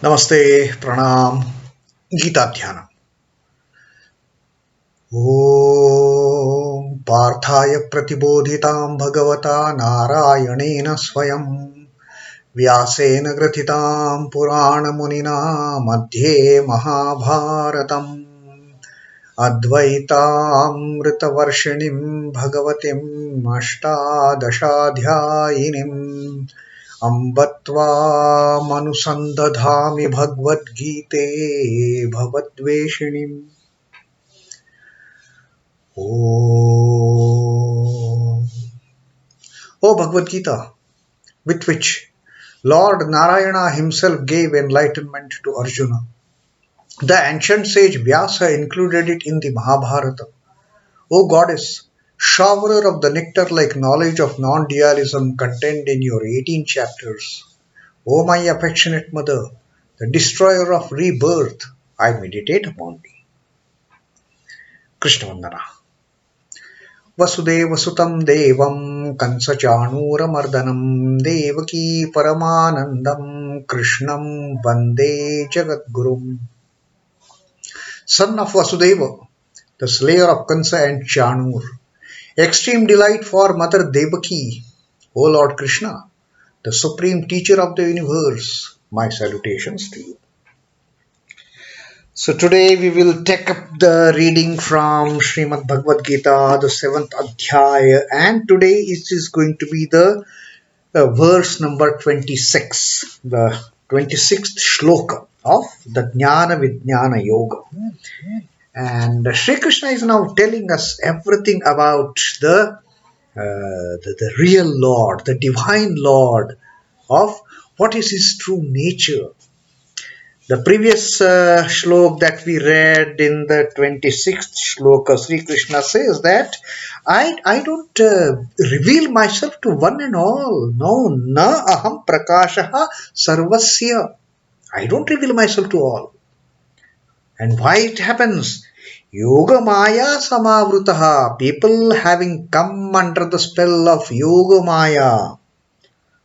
Namaste, Pranam, Gita Dhyana. Om Parthaya Pratibodhitam Bhagavata Narayanena Swayam Vyasena Gratitam Purana Munina Madhye Mahabharatam Advaitam Varshinim Bhagavatim Ashtadashadhyayinim Ambatva Manusandadhami Bhagavad Gite Bhavadveshinim. Oh, Bhagavad Gita, with which Lord Narayana himself gave enlightenment to Arjuna. The ancient sage Vyasa included it in the Mahabharata. O goddess, showerer of the nectar-like knowledge of non-dualism contained in your 18 chapters. O my affectionate mother, the destroyer of rebirth, I meditate upon thee. Krishna Vandana. Vasudeva Sutam Devam Kansa Chanura Mardanam Devaki Paramanandam Krishnam Vande Jagadgurum. Son of Vasudeva, the slayer of Kansa and Chanur. Extreme delight for Mother Devaki, O Lord Krishna, the supreme teacher of the universe. My salutations to you. So today we will take up the reading from Srimad Bhagavad Gita, the 7th Adhyaya, and today it is going to be the verse number 26, the 26th Shloka of the Dnyaan Vidyaan Yoga. And Sri Krishna is now telling us everything about the real Lord, the divine Lord, of what is his true nature. The previous shlok that we read in the 26th shloka, Sri Krishna says that I don't reveal myself to one and all. No, na aham prakashaha sarvasya. I don't reveal myself to all. And why it happens? Yoga Maya Samavrutaha. People having come under the spell of Yoga Maya.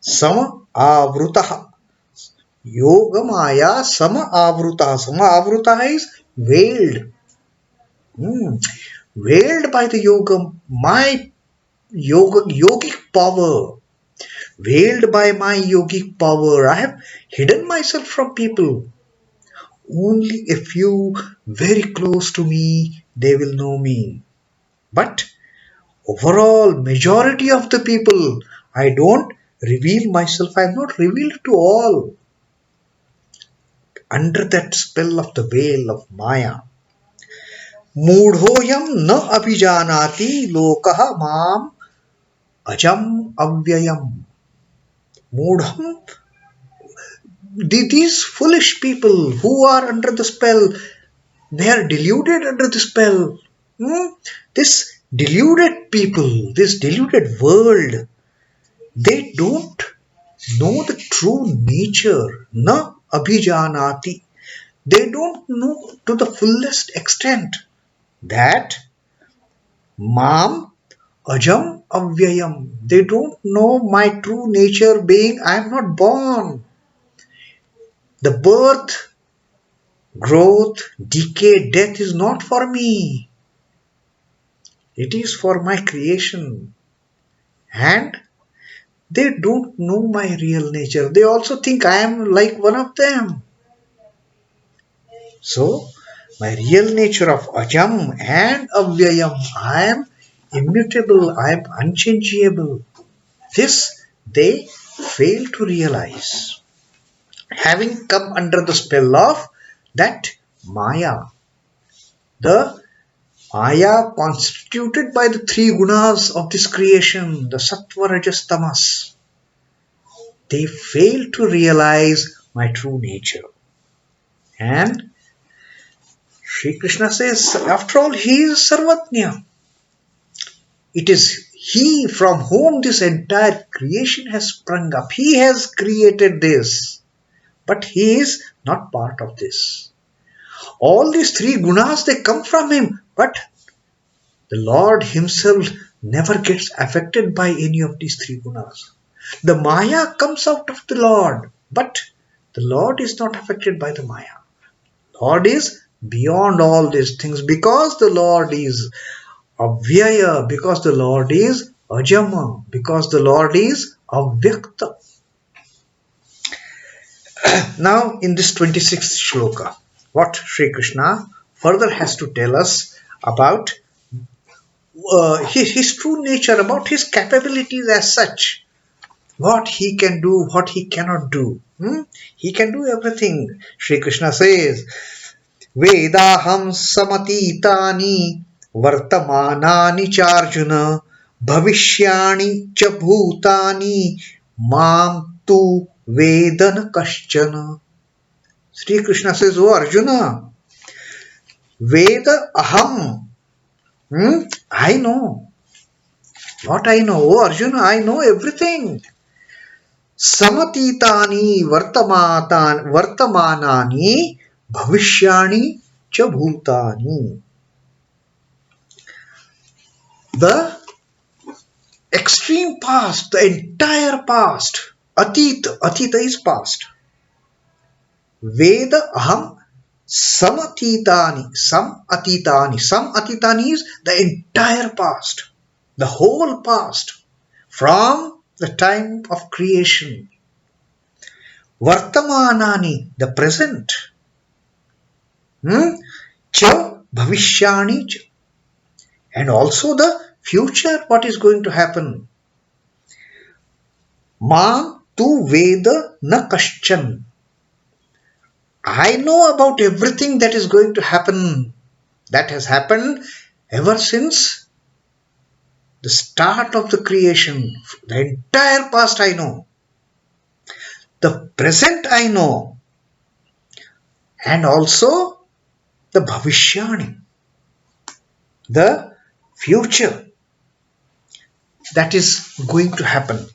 Sama Avrutaha. Yoga Maya Sama Avrutaha. Sama Avrutaha is veiled. Veiled by the yoga, my yogic power. Veiled by my yogic power. I have hidden myself from people. Only a few very close to me, they will know me. But overall, majority of the people, I don't reveal myself. I am not revealed to all. Under that spell of the veil of Maya. Mudhoyam na abhijanati lokaha mam ajam avyayam. Mudham. These foolish people who are under the spell, they are deluded under the spell. This deluded people, this deluded world, they don't know the true nature. Na abhijanati. They don't know to the fullest extent that mam ajam avyayam. They don't know my true nature being I am not born. The birth, growth, decay, death is not for me. It is for my creation. And they don't know my real nature. They also think I am like one of them. So, my real nature of ajam and avyayam, I am immutable, I am unchangeable. This they fail to realize. Having come under the spell of that Maya. The Maya constituted by the three gunas of this creation, the Sattva, Rajas, Tamas. They fail to realize my true nature. And Sri Krishna says, after all, he is Sarvatnya. It is he from whom this entire creation has sprung up. He has created this. But he is not part of this. All these three gunas, they come from him. But the Lord himself never gets affected by any of these three gunas. The Maya comes out of the Lord. But The Lord is not affected by the Maya. Lord is beyond all these things because the Lord is Avyaya, because the Lord is Ajama, because the Lord is Avyakta. Now in this 26th shloka, what Sri Krishna further has to tell us about his true nature, about his capabilities as such, what he can do, what he cannot do. He can do everything. Sri Krishna says, vedāhaṁ samatītāni vartamānāni chārjuna bhaviṣhyāṇi cha bhūtāni māṁ tu veda kaśhchana. Sri Krishna says, oh Arjuna, vedāhaṁ, I know. What I know? Oh Arjuna, I know everything. Samatītāni vartamānāni bhaviṣhyāṇi cha bhūtāni. The extreme past, the entire past, Atita is past. Vedāhaṁ samatītāni, samatitani is the entire past, the whole past, from the time of creation. Vartamānāni, the present. Cha bhaviṣhyāṇi cha. And also the future, what is going to happen. Māṁ tu veda na kaśhchana. I know about everything that is going to happen. That has happened ever since the start of the creation. The entire past I know. The present I know. And also the bhaviṣhyāṇi, the future that is going to happen.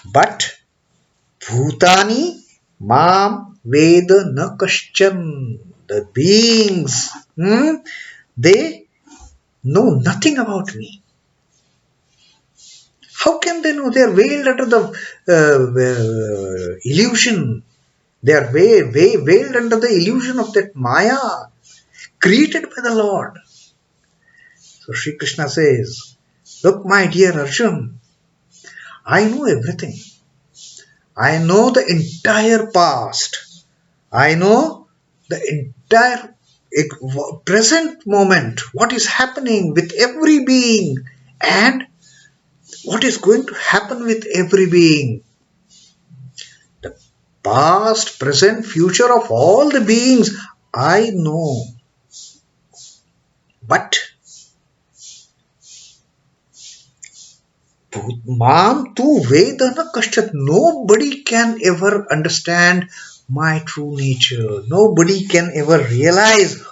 But bhūtāni māṁ veda na kaśhchana. The beings, they know nothing about me. How can they know? They are veiled under the illusion. They are veiled under the illusion of that Maya created by the Lord. So Sri Krishna says, look my dear Arjuna, I know everything. I know the entire past. I know the entire present moment, what is happening with every being and what is going to happen with every being. The past, present, future of all the beings, I know. But Māṁ tu veda na kaśhchana. Nobody can ever understand my true nature. Nobody can ever realize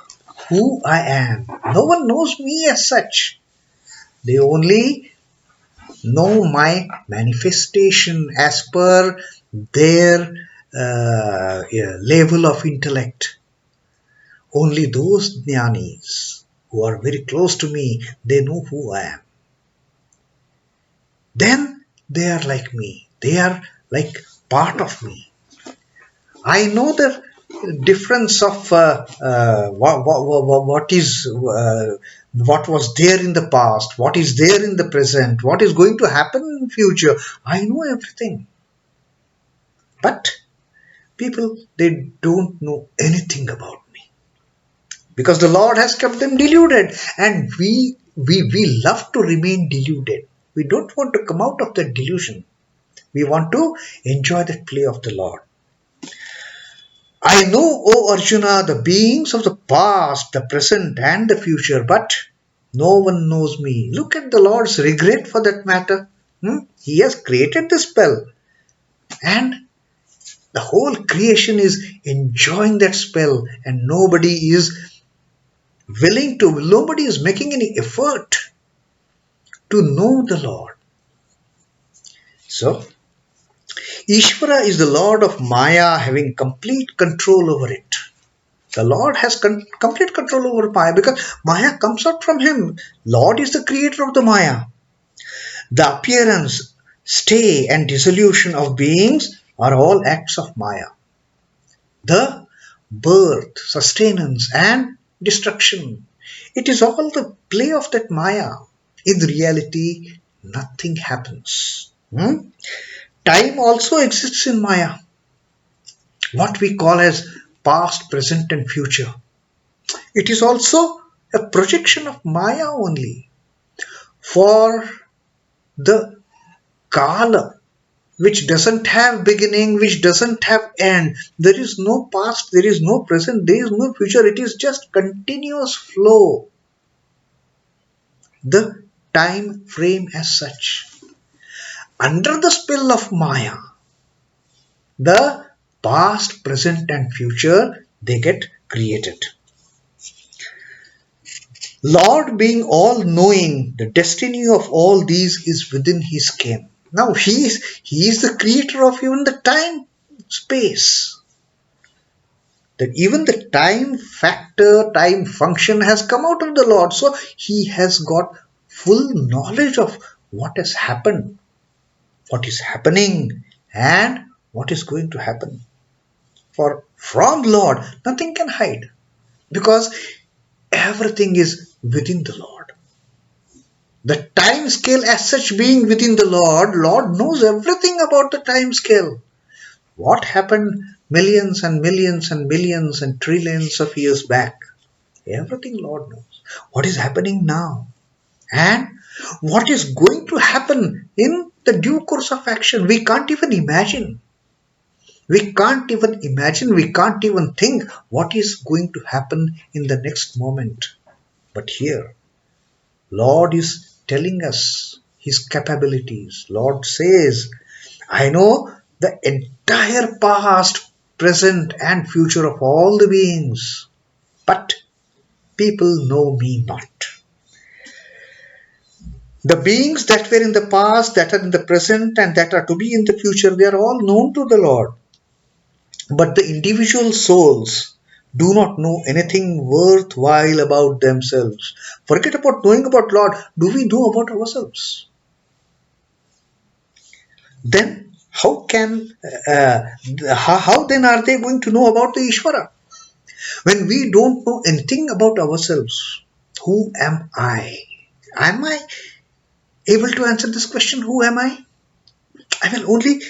who I am. No one knows me as such. They only know my manifestation as per their level of intellect. Only those Dnyānis who are very close to me, they know who I am. Then they are like me. They are like part of me. I know the difference of what was there in the past, what is there in the present, what is going to happen in the future. I know everything. But people, they don't know anything about me. Because the Lord has kept them deluded. And we love to remain deluded. We don't want to come out of that delusion. We want to enjoy the play of the Lord. I know, O Arjuna, the beings of the past, the present and the future, but no one knows me. Look at the Lord's regret for that matter. He has created the spell and the whole creation is enjoying that spell and nobody is making any effort to know the Lord. So, Ishvara is the Lord of Maya, having complete control over it. The Lord has complete control over Maya because Maya comes out from Him. Lord is the creator of the Maya. The appearance, stay and dissolution of beings are all acts of Maya. the birth, sustenance and destruction. It is all the play of that Maya. In reality, nothing happens. Time also exists in Maya. What we call as past, present and future. It is also a projection of Maya only. For the Kala, which doesn't have beginning, which doesn't have end. There is no past, there is no present, there is no future. It is just continuous flow. The time frame as such. Under the spell of Maya, the past, present and future, they get created. Lord being all knowing, the destiny of all these is within his ken. Now he is the creator of even the time space. That even the time factor, time function has come out of the Lord. So he has got full knowledge of what has happened, what is happening and what is going to happen. For from Lord nothing can hide, because everything is within the Lord. The time scale as such being within the Lord, Lord knows everything about the time scale. What happened millions and millions and millions and trillions of years back? Everything Lord knows. What is happening now? And what is going to happen in the due course of action? We can't even imagine. We can't even imagine, we can't even think what is going to happen in the next moment. But here, Lord is telling us his capabilities. Lord says, I know the entire past, present and future of all the beings, but people know me not. The beings that were in the past, that are in the present and that are to be in the future, they are all known to the Lord. But the individual souls do not know anything worthwhile about themselves. Forget about knowing about Lord. Do we know about ourselves? Then how then are they going to know about the Ishvara? When we don't know anything about ourselves, who am I? Am I able to answer this question? Who am I? I will only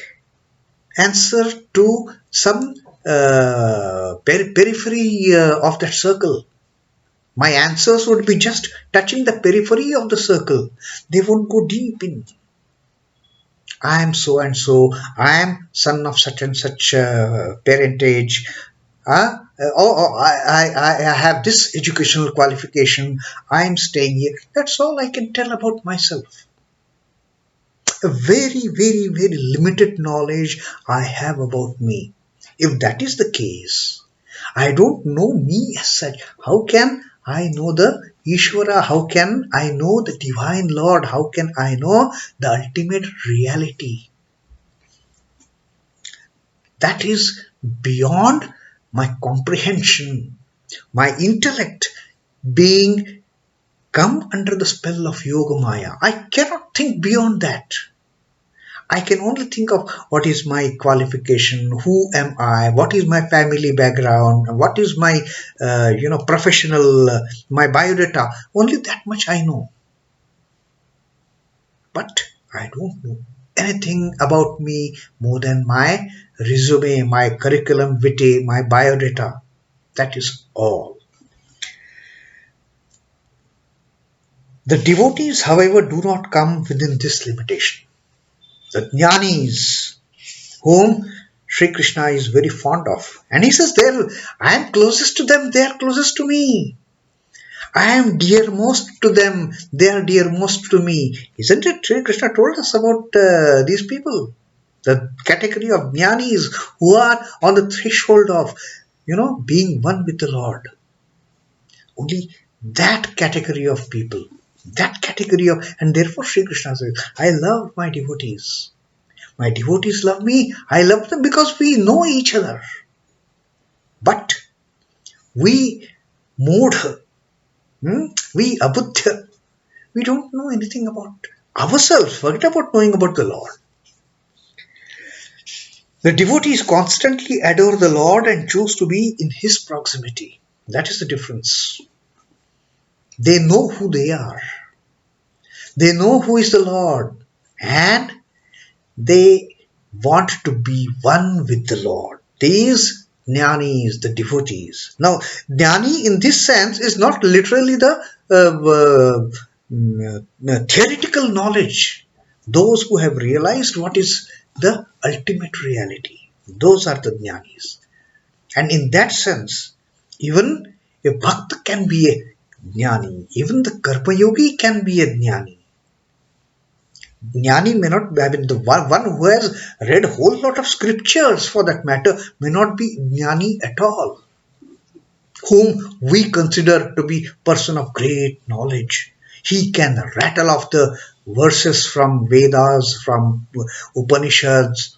answer to some periphery of that circle. My answers would be just touching the periphery of the circle. They won't go deep in. I am so and so. I am son of such and such parentage. I have this educational qualification. I am staying here. That's all I can tell about myself. A very, very, very limited knowledge I have about me. If that is the case, I don't know me as such. How can I know the Ishvara? How can I know the Divine Lord? How can I know the ultimate reality? That is beyond my comprehension, my intellect being come under the spell of Yoga Maya. I cannot think beyond that. I can only think of what is my qualification, who am I, what is my family background, what is my professional, my biodata. Only that much I know. But I don't know anything about me more than my resume, my curriculum vitae, my biodata. That is all. The devotees, however, do not come within this limitation. The Jnanis, whom Sri Krishna is very fond of. And he says, I am closest to them, they are closest to me. I am dearmost to them, they are dearmost to me. Isn't it? Sri Krishna told us about these people. The category of Jnanis who are on the threshold of, being one with the Lord. Only that category of people. And therefore Sri Krishna says, I love my devotees. My devotees love me. I love them because we know each other. But we moodha, we abuddha, we don't know anything about ourselves. Forget about knowing about the Lord. The devotees constantly adore the Lord and choose to be in His proximity. That is the difference. They know who they are. They know who is the Lord. And they want to be one with the Lord. These jnanis, the devotees. Now, jnani in this sense is not literally the theoretical knowledge. Those who have realized what is the ultimate reality. Those are the jnanis. And in that sense, even a bhakta can be a jnani. Even the karma yogi can be a jnani. Jnani may not have been the one who has read a whole lot of scriptures for that matter may not be jnani at all, whom we consider to be person of great knowledge. He can rattle off the verses from Vedas, from Upanishads,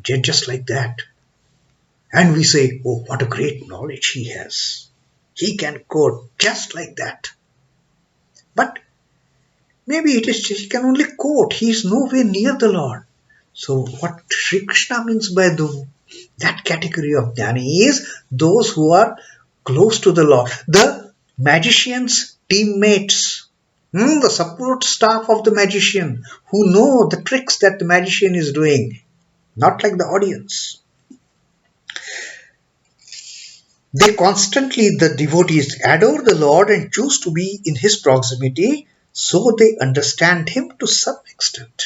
just like that. And we say, oh, what a great knowledge he has. He can quote just like that. But maybe it is he can only quote. He is nowhere near the Lord. So what Sri Krishna means by that category of jnani is those who are close to the Lord. The magician's teammates, the support staff of the magician who know the tricks that the magician is doing, not like the audience. They constantly, the devotees, adore the Lord and choose to be in His proximity, so they understand Him to some extent.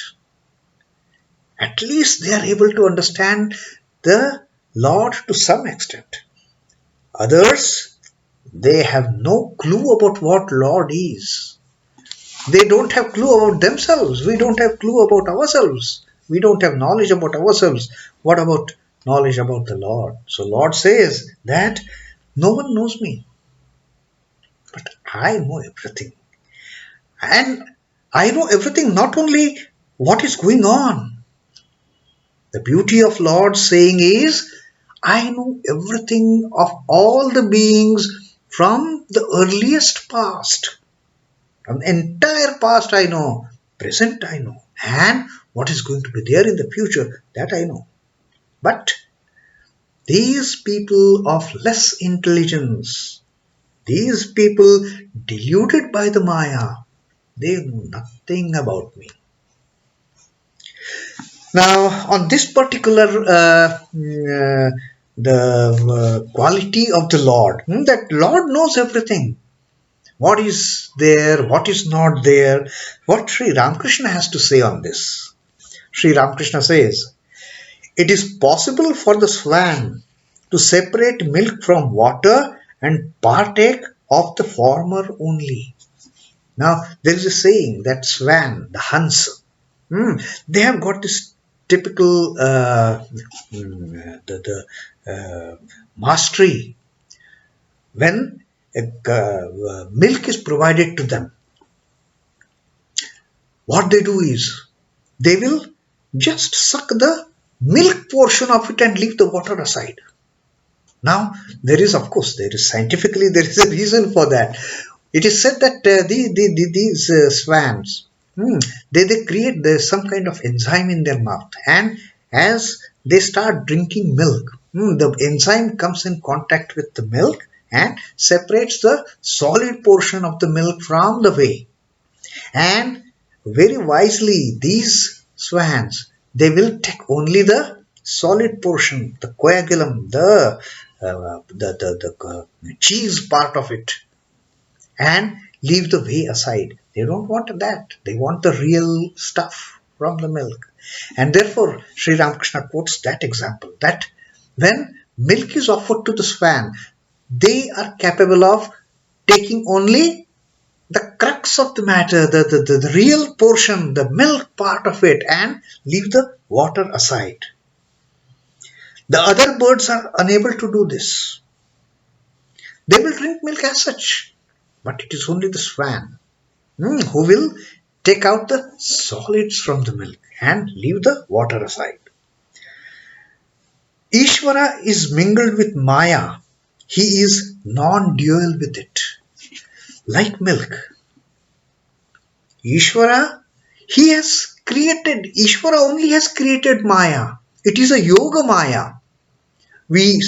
At least they are able to understand the Lord to some extent. Others, they have no clue about what Lord is. They don't have clue about themselves. We don't have clue about ourselves. We don't have knowledge about ourselves. What about knowledge about the Lord? So Lord says that no one knows me, but I know everything. And I know everything, not only what is going on. The beauty of Lord saying is, I know everything of all the beings from the earliest past. From the entire past I know, present I know, and what is going to be there in the future, that I know. But these people of less intelligence, these people deluded by the Maya, they know nothing about me. Now, on this particular quality of the Lord, that Lord knows everything. What is there, what is not there, what Sri Ramakrishna has to say on this. Sri Ramakrishna says, it is possible for the swan to separate milk from water and partake of the former only. Now, there is a saying that swan, the Hans, they have got this typical mastery. When milk is provided to them, what they do is they will just suck the milk portion of it and leave the water aside. Now, there is, of course, scientifically there is a reason for that. It is said that these swans, they create some kind of enzyme in their mouth, and as they start drinking milk, the enzyme comes in contact with the milk and separates the solid portion of the milk from the whey. And very wisely, these swans, they will take only the solid portion, the coagulum, the cheese part of it, and leave the whey aside. They don't want that. They want the real stuff from the milk. And therefore, Sri Ramakrishna quotes that example, that when milk is offered to the swan, they are capable of taking only the crux of the matter, the real portion, the milk part of it, and leave the water aside. The other birds are unable to do this. They will drink milk as such, but it is only the swan who will take out the solids from the milk and leave the water aside. Ishvara is mingled with Maya. He is non-dual with it, like milk. Ishvara, Ishvara only has created Maya. It is a yoga maya. We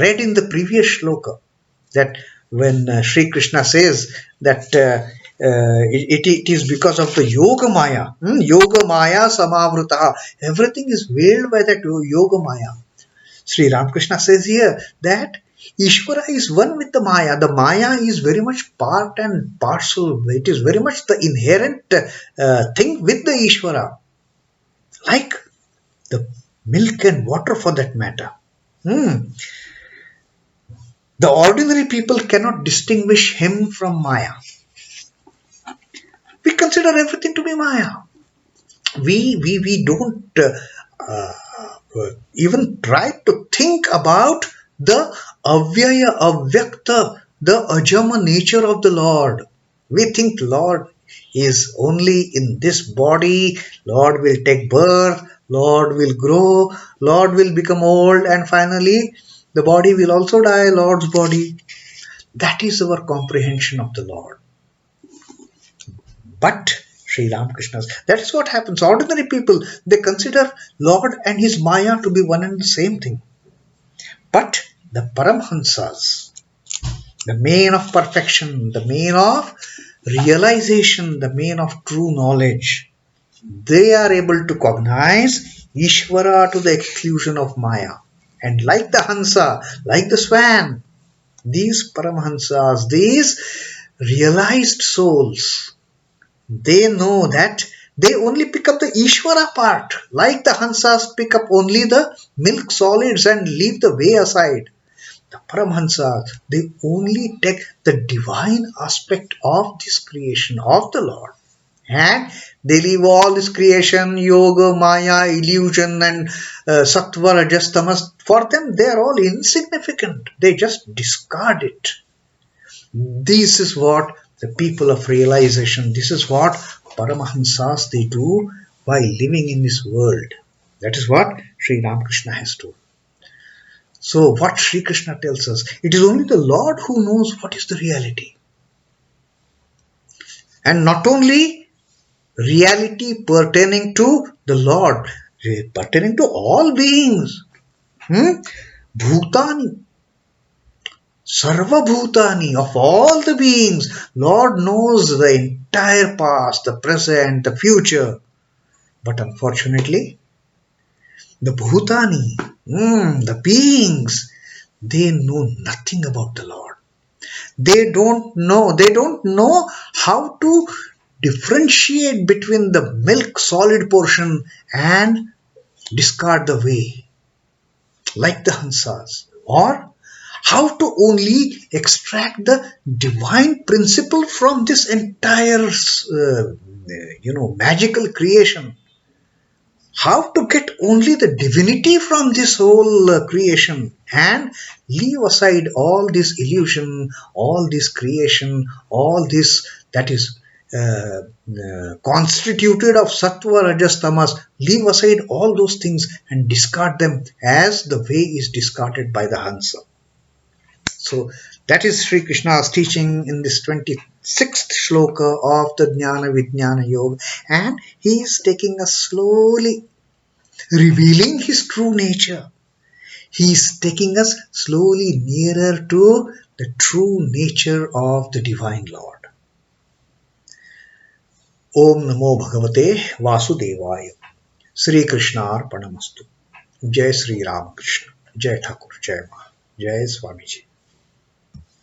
read in the previous shloka that when Sri Krishna says that it is because of the yoga maya, yoga maya samavrutaha, everything is veiled by that yoga maya. Sri Ramakrishna says here that Ishvara is one with the Maya. The Maya is very much part and parcel. It is very much the inherent thing with the Ishvara. Like the milk and water for that matter. The ordinary people cannot distinguish him from Maya. We consider everything to be Maya. We don't even try to think about the avyaya, avyakta, the ajama nature of the Lord. We think Lord is only in this body, Lord will take birth, Lord will grow, Lord will become old, and finally the body will also die, Lord's body. That is our comprehension of the Lord. But Sri Ramakrishna's, that is what happens. Ordinary people, they consider Lord and his Maya to be one and the same thing. But the Paramhansas, the main of perfection, the main of realization, the main of true knowledge, they are able to cognize Ishvara to the exclusion of Maya. And like the Hansa, like the swan, these Paramhansas, these realized souls, they know that they only pick up the Ishvara part, like the Hansas pick up only the milk solids and leave the way aside. The Paramhansas, they only take the divine aspect of this creation of the Lord. And they leave all this creation, yoga, maya, illusion and sattva, rajas, tamas. For them, they are all insignificant. They just discard it. This is what the people of realization, this is what Paramahansas they do while living in this world. That is what Sri Ramakrishna has told. So what Sri Krishna tells us, it is only the Lord who knows what is the reality. And not only reality pertaining to the Lord, pertaining to all beings. Bhūtāni. Sarva bhūtāni, of all the beings, Lord knows the entire past, the present, the future. But unfortunately, the bhūtāni, the beings, they know nothing about the Lord. They don't know how to differentiate between the milk solid portion and discard the whey, like the Hansas, or how to only extract the divine principle from this entire magical creation. How to get only the divinity from this whole creation and leave aside all this illusion, all this creation, all this that is constituted of sattva, rajas, tamas. Leave aside all those things and discard them as the way is discarded by the Hansa. So that is Sri Krishna's teaching in this 26th shloka of the Dnyāna Vidyāna Yoga, and he is taking us slowly, revealing his true nature. He is taking us slowly nearer to the true nature of the Divine Lord. Om Namo Bhagavate Vasudevaya. Sri Krishna Arpanamastu. Jai Sri Ramakrishna. Jai Thakur. Jai Ma. Jai Swamiji.